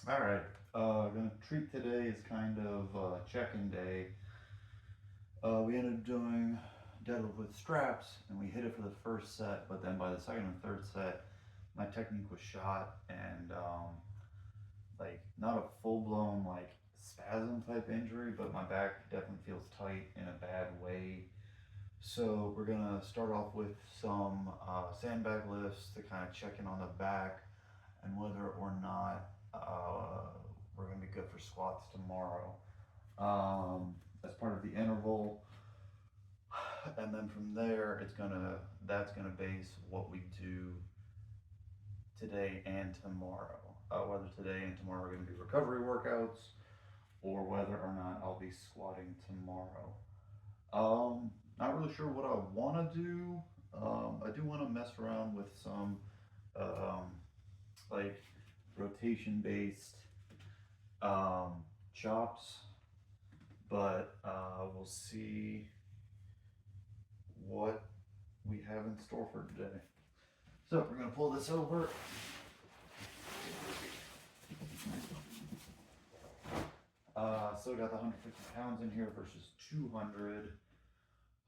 All right. Gonna treat today is kind of check-in day. We ended up doing deadlift with straps, and we hit it for the first set. But then by the second and third set, my technique was shot, and like not a full-blown like spasm type injury, but my back definitely feels tight in a bad way. So we're gonna start off with some sandbag lifts to kind of check in on the back and whether or not we're gonna be good for squats tomorrow. As part of the interval, and then from there, that's gonna base what we do today and tomorrow. Whether today and tomorrow are gonna be recovery workouts, or whether or not I'll be squatting tomorrow. Not really sure what I want to do. I do want to mess around with some um, like rotation based chops, but we'll see what we have in store for today. So we're gonna pull this over. Still got the 150 pounds in here versus 200.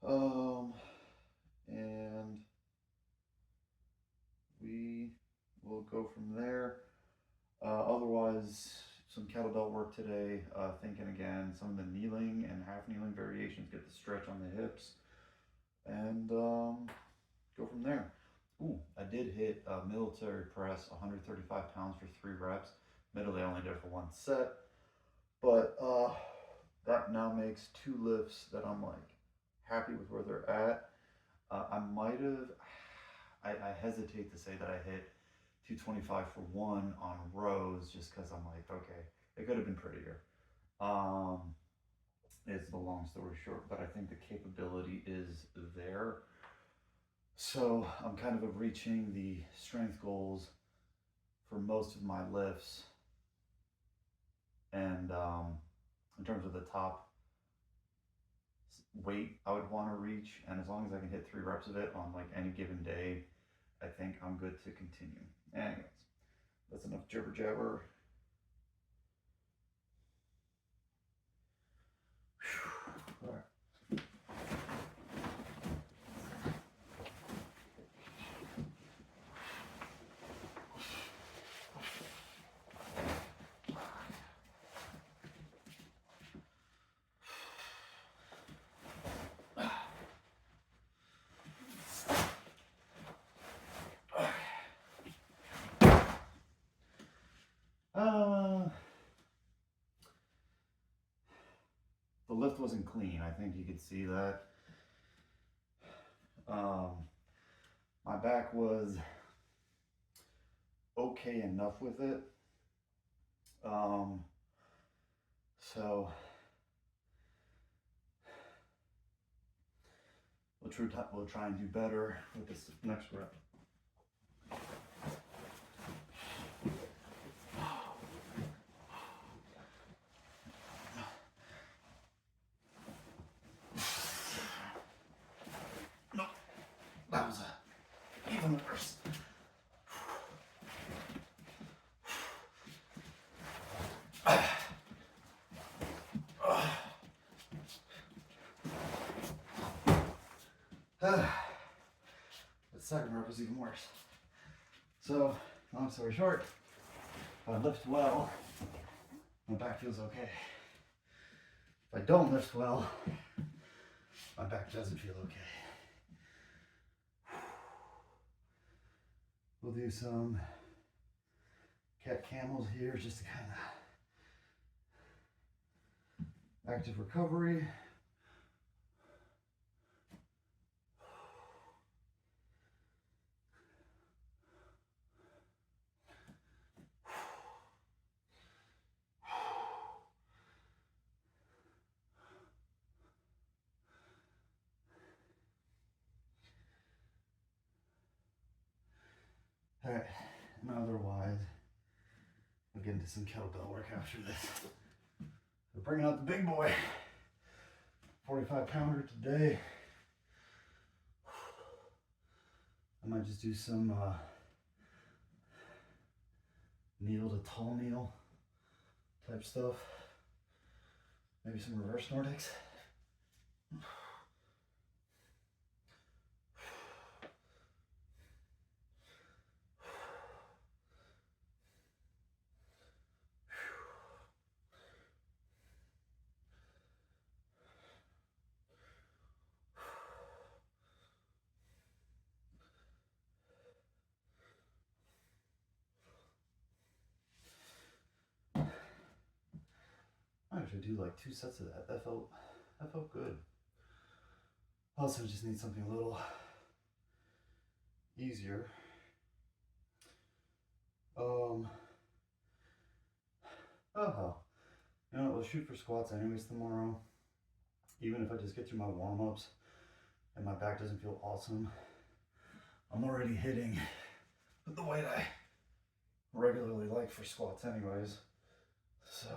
Um, and we will go from there. Otherwise, some kettlebell work today. Thinking again, some of the kneeling and half kneeling variations, get the stretch on the hips, and go from there. Ooh, I did hit a military press, 135 pounds for 3 reps. Admittedly, I only did it for one set, but that now makes 2 lifts that I'm like happy with where they're at. I might have, I hesitate to say that I hit 225 for one on rows just because I'm like, okay, it could have been prettier. Um, it's the long story short, but I think the capability is there. So I'm kind of reaching the strength goals for most of my lifts, and in terms of the top weight I would want to reach, and as long as I can hit 3 reps of it on like any given day, I think I'm good to continue. Anyways, that's enough jibber jabber. All right. Uh, the lift wasn't clean. I think you could see that. Um, my back was okay enough with it. Um, so we'll try and do better with this next rep. No, that was even worse. The second rep was even worse. So, long story short, if I lift well, my back feels okay. If I don't lift well, my back doesn't feel okay. We'll do some cat camels here just to kind of active recovery. All right, and otherwise, we'll get into some kettlebell work after this. We're bringing out the big boy, 45 pounder today. I might just do some kneel to tall kneel type stuff. Maybe some reverse Nordics. I actually do like 2 sets of that. That felt good. Also, just need something a little easier. Oh hell. You know what, we'll shoot for squats anyways tomorrow. Even if I just get through my warm-ups and my back doesn't feel awesome, I'm already hitting the weight I regularly like for squats anyways. So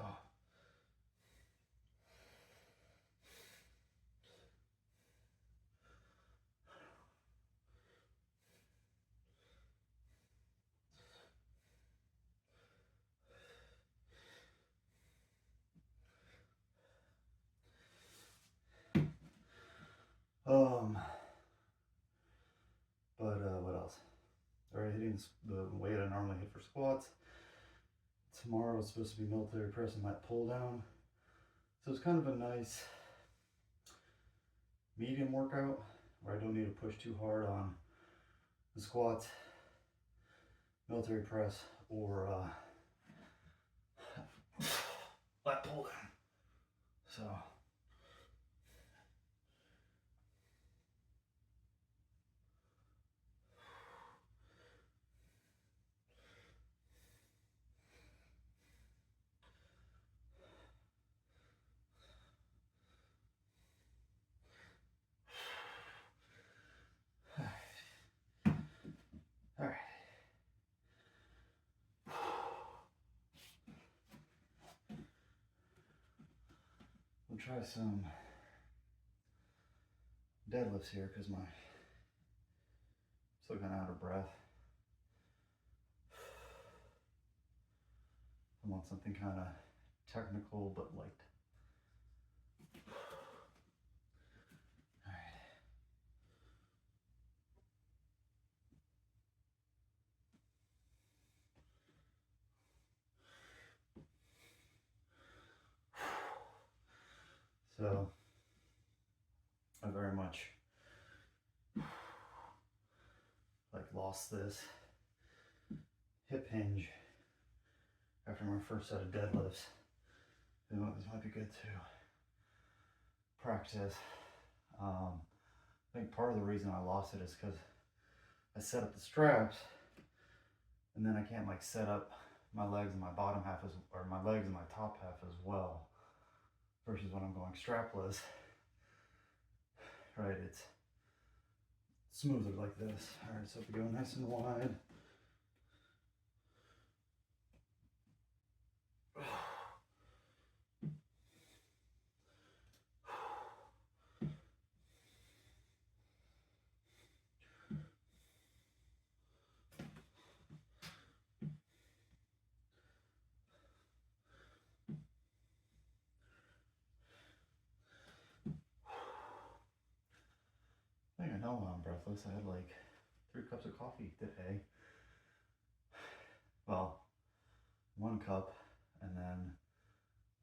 what else? Already hitting the weight I normally hit for squats. Tomorrow is supposed to be military press and lat pull down. So it's kind of a nice medium workout where I don't need to push too hard on the squats, military press, or lat pull down. So all right. We'll try some deadlifts here because I'm still kind of out of breath. I want something kind of technical but light. So I very much like lost this hip hinge after my first set of deadlifts. This might be good to practice. I think part of the reason I lost it is because I set up the straps and then I can't like set up my legs and my bottom half or my legs and my top half as well. Versus when I'm going strapless, right, it's smoother like this. All right, so if we go nice and wide. I think I know I'm breathless. I had like 3 cups of coffee today. Well, 1 cup, and then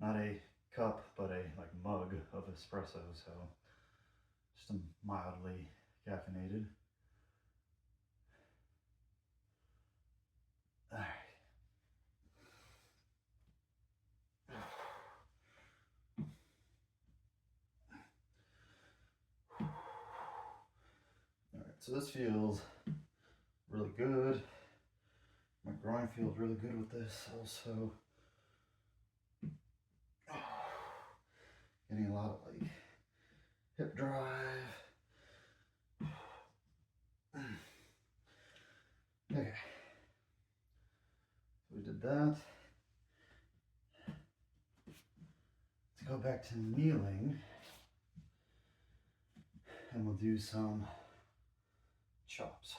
not a cup, but a like mug of espresso. So just mildly caffeinated. All right. So this feels really good. My groin feels really good with this also. Getting a lot of like hip drive. Okay. So we did that. Let's go back to kneeling. And we'll do some chops.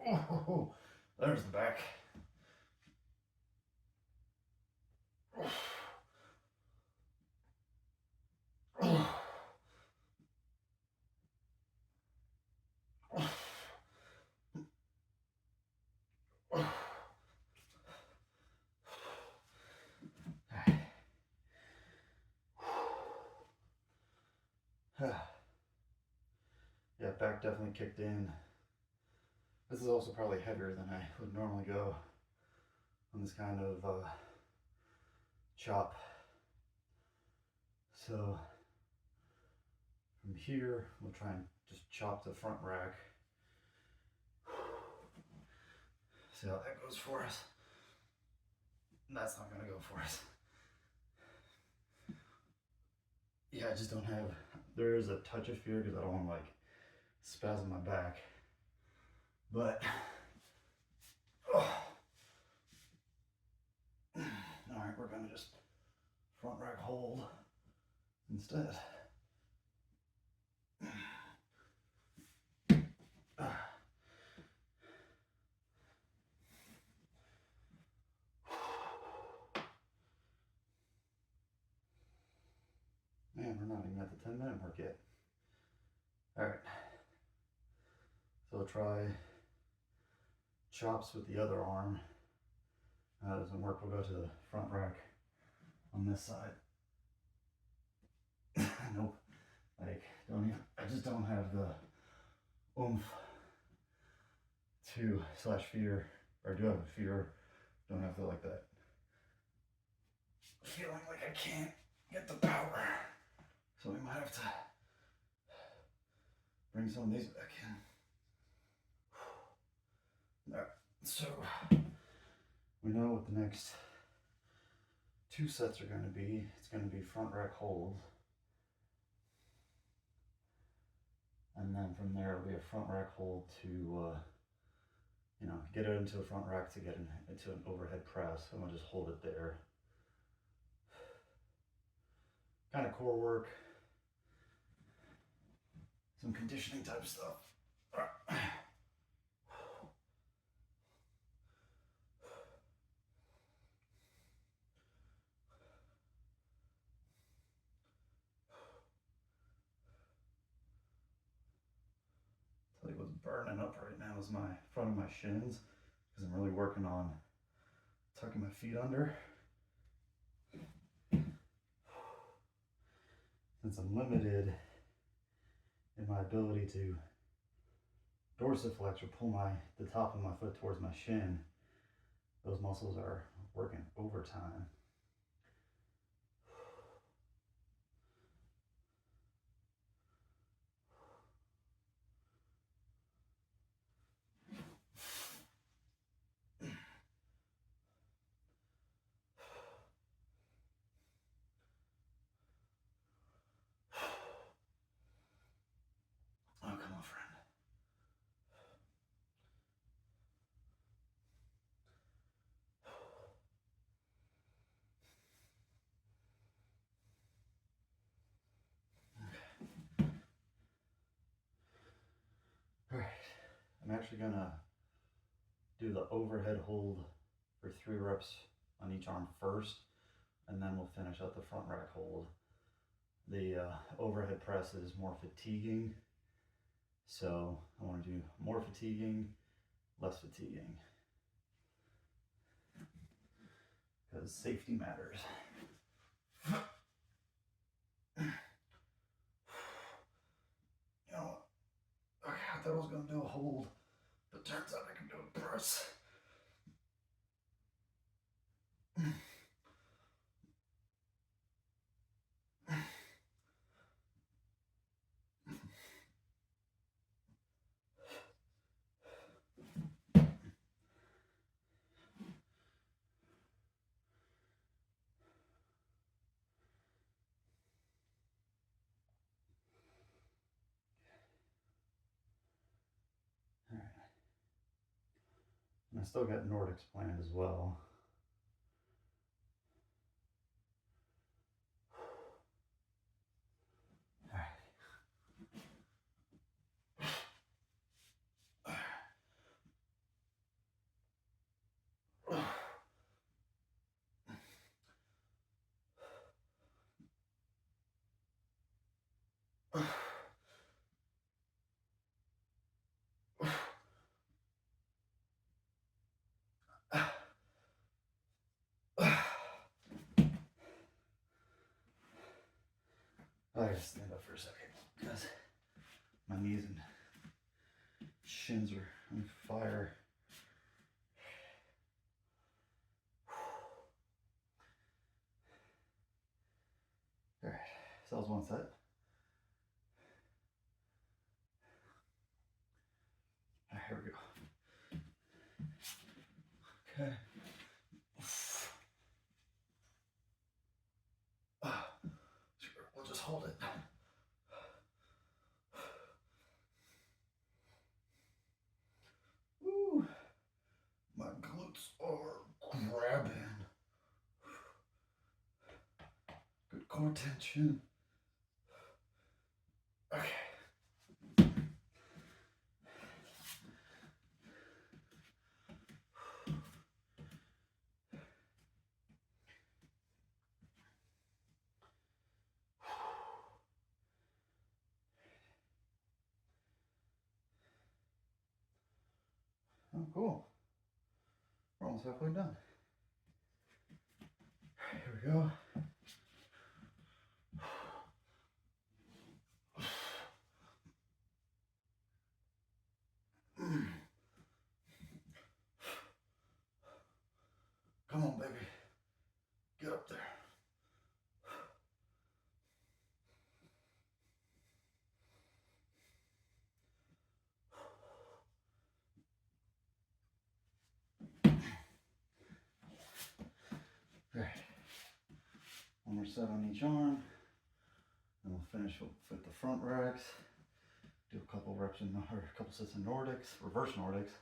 Oh, there's the back. Yeah, back definitely kicked in. This is also probably heavier than I would normally go on this kind of chop. So from here, we'll try and just chop the front rack. See how that goes for us. That's not gonna go for us. Yeah, I just don't have, there is a touch of fear because I don't want to like spasm my back. But, oh. All right, we're gonna just front rack hold instead. Man, we're not even at the 10-minute mark yet. All right, so we'll try chops with the other arm. That doesn't work, we'll go to the front rack on this side. Nope, like, don't even, I just don't have the oomph to slash fear, or do have a fear, don't have the like that feeling like I can't get the power. So we might have to bring some of these back in. All right, so we know what the next 2 sets are going to be. It's going to be front rack hold. And then from there it'll be a front rack hold to, you know, get it into a front rack to get into an overhead press. And we'll just hold it there. Kind of core work. Some conditioning type stuff. Tell you what's burning up right now is my front of my shins, because I'm really working on tucking my feet under. Since I'm limited in my ability to dorsiflex or pull the top of my foot towards my shin, those muscles are working overtime. Oh, come on, friend. All right, I'm actually gonna do the overhead hold for 3 reps on each arm first, and then we'll finish out the front rack hold. The overhead press is more fatiguing, so I want to do more fatiguing, less fatiguing, because safety matters. You know, I thought I was going to do a hold, but turns out I can do a press. And I still got Nordics planned as well. I gotta stand up for a second because my knees and shins are on fire. All right, so that was one set. All right, here we go. Okay. Sure, we'll just hold it. Woo. My glutes are grabbing. Good core tension. Okay. Oh, cool. We're almost halfway done. Here we go. Come on, baby. Get up there. All right. One more set on each arm. And we'll finish with the front racks. Do a couple reps in, or a couple sets in Nordics, reverse Nordics.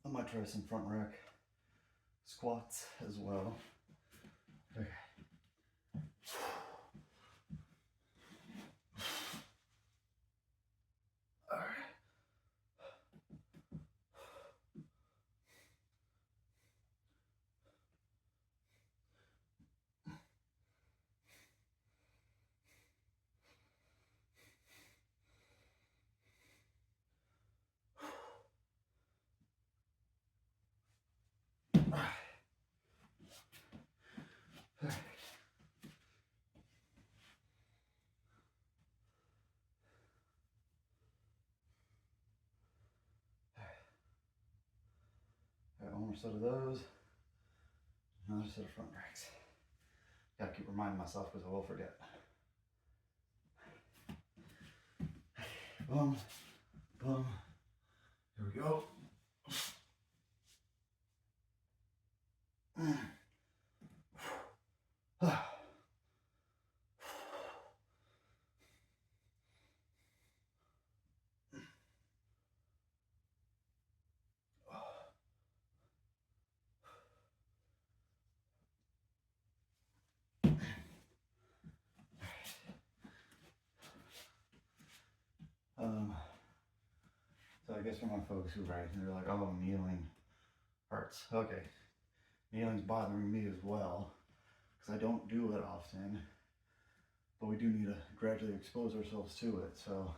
I might try some front rack squats as well. Okay. All right. One more set of those. Another set of front racks. Gotta keep reminding myself because I will forget. Boom, boom. Here we go. So I guess for my folks who write, they're like, oh, kneeling hurts. Okay, kneeling's bothering me as well because I don't do it often, but we do need to gradually expose ourselves to it. So,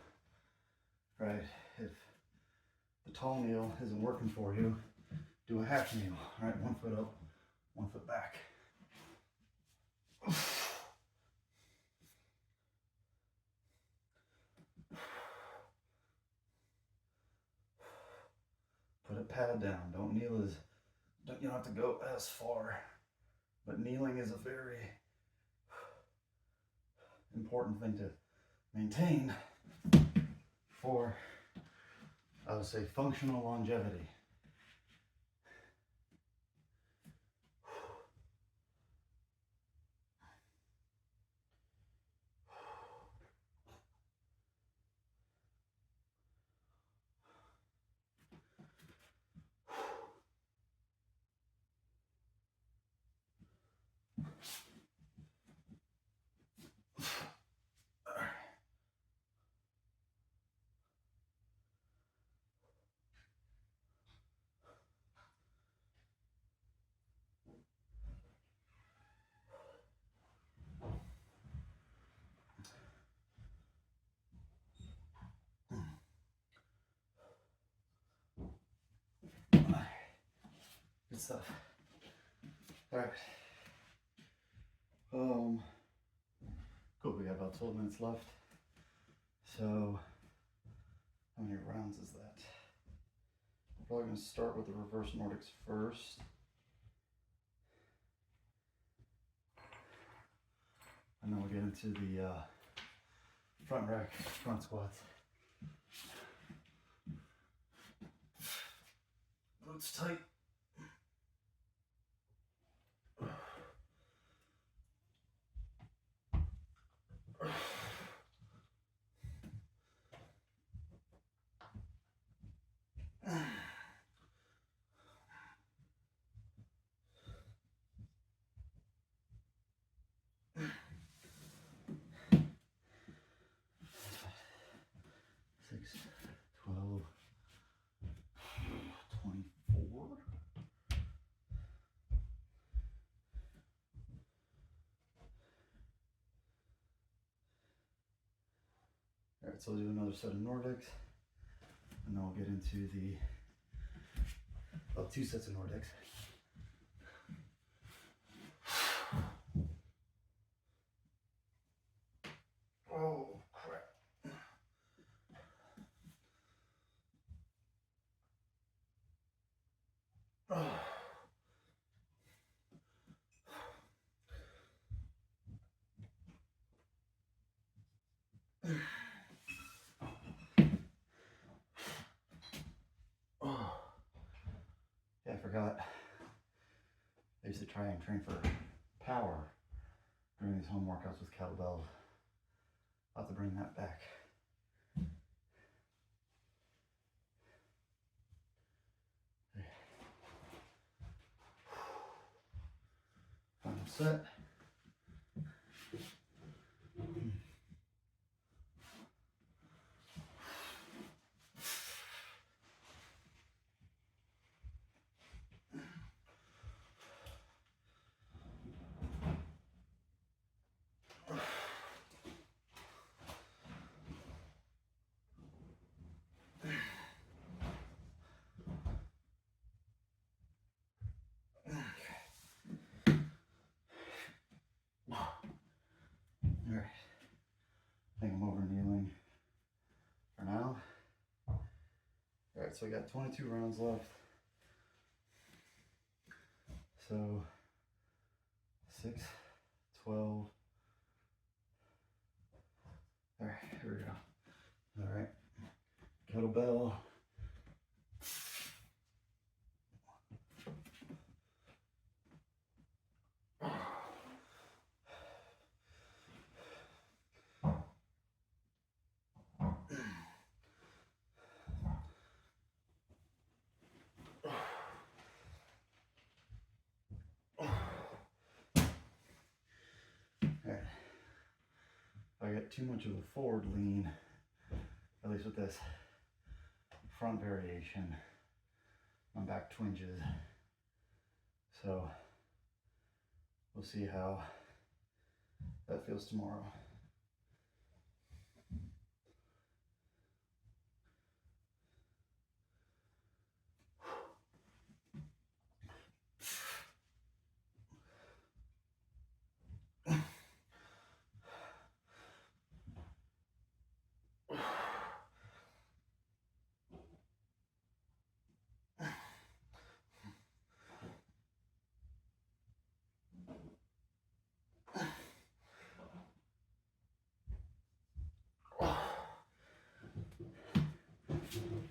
right, if the tall kneel isn't working for you, do a half kneel. All right, 1 foot up, 1 foot back. Put a pad down. Don't kneel as, you don't have to go as far. But kneeling is a very important thing to maintain for, I would say, functional longevity. Good stuff. All right. Cool. We got about 12 minutes left. So, how many rounds is that? Probably going to start with the reverse Nordics first. And then we'll get into the front rack, front squats. Glutes tight. Six, 12, 24. All right, so we'll do another set of Nordics, and then we'll get into the, well, 2 sets of Nordics. Oh, crap. Oh. Oh. Yeah, I forgot. I used to try and train for power during these home workouts with kettlebells. I'll have to bring that back. Final set. All right, I think I'm over kneeling for now. All right, so we got 22 rounds left. So 6, 12. All right, here we go. All right, kettlebell. I get too much of a forward lean, at least with this front variation, my back twinges. So we'll see how that feels tomorrow.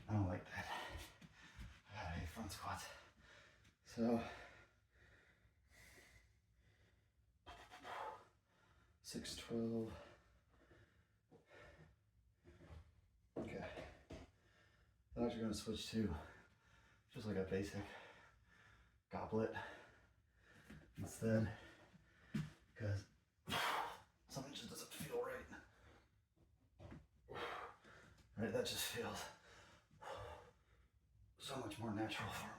I don't like that. I hate front squats. So 6, 12. Okay. I'm actually going to switch to just like a basic goblet instead, because something just doesn't feel right. Right, that just feels so much more natural for me.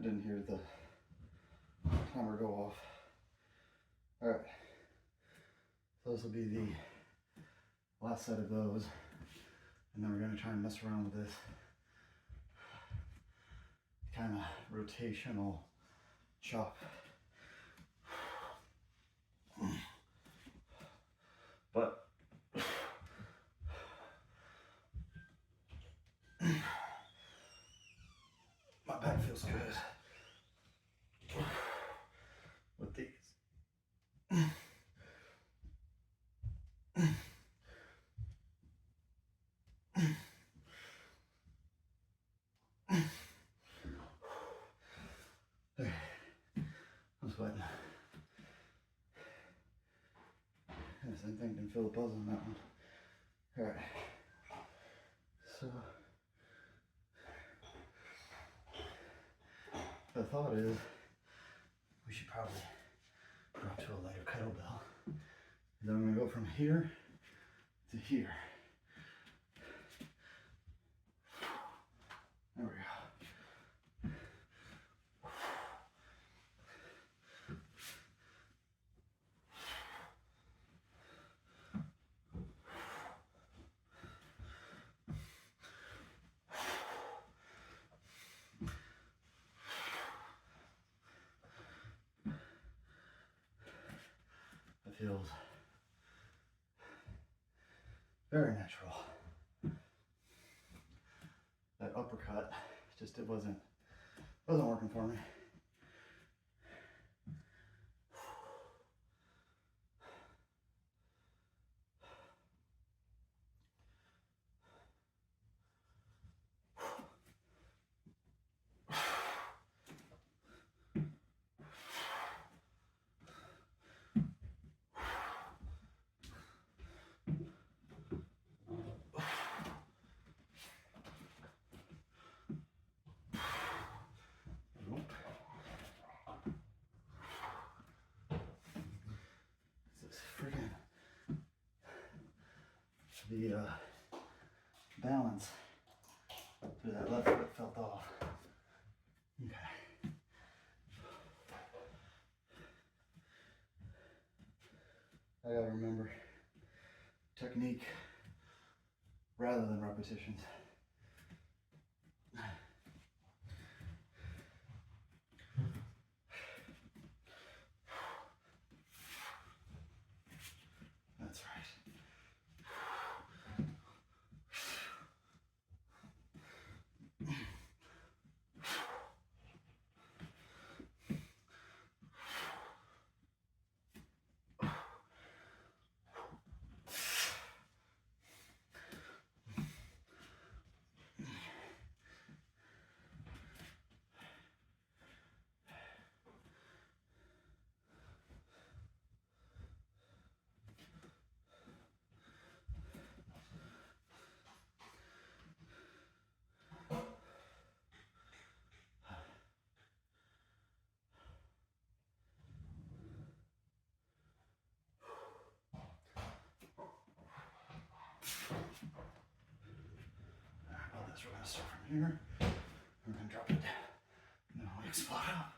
didn't hear the timer go off. All right, so this will be the last set of those, and then we're gonna try and mess around with this kind of rotational chop. But my back feels good with these. There, I'm sweating. Yeah, same thing, didn't feel the buzz on that one. All right, so the thought is we should probably drop to a lighter kettlebell. And then I'm gonna go from here to here. There we go. It feels very natural. That uppercut, just it wasn't working for me. The balance through that left foot felt off. Okay. I gotta remember technique rather than repetitions. That's right. We're going to start from here. We're going to drop it down. And then we'll explode up.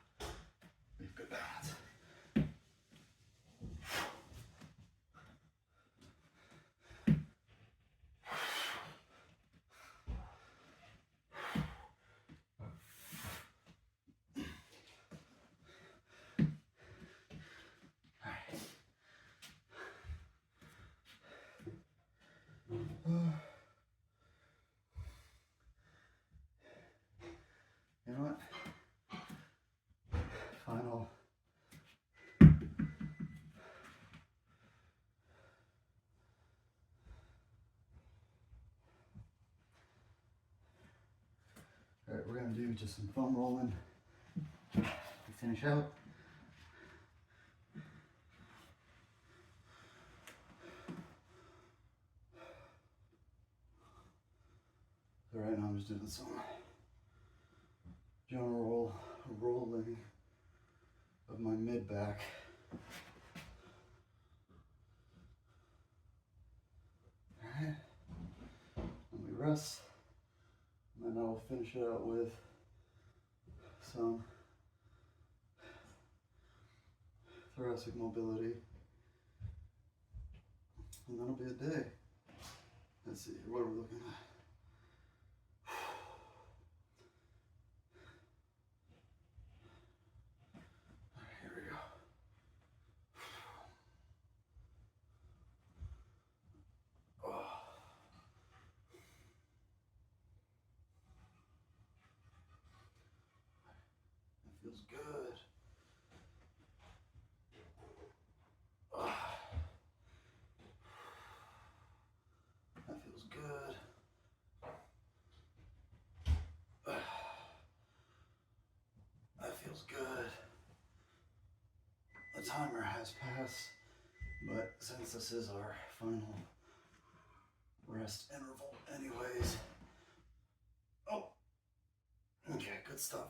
We have good balance. You know what? Final. All right, we're going to do just some foam rolling to finish out. So right now I'm just doing some general rolling of my mid back. All right, and we rest, and then I will finish it out with some thoracic mobility. And that'll be a day. Let's see, what are we looking at? Here we go. Oh. That feels good. That feels good. That feels good. The timer has passed, but since this is our final rest interval anyways. Oh, okay, good stuff.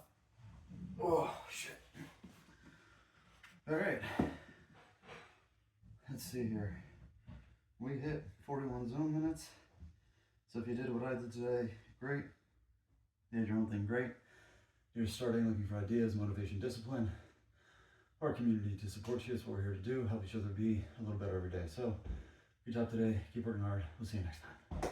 Oh, shit. All right. Let's see here. We hit 41 zone minutes. So if you did what I did today, great. You did your own thing, great. You're starting looking for ideas, motivation, discipline. Our community to support you is what we're here to do, help each other be a little better every day. So, good job today. Keep working hard. We'll see you next time.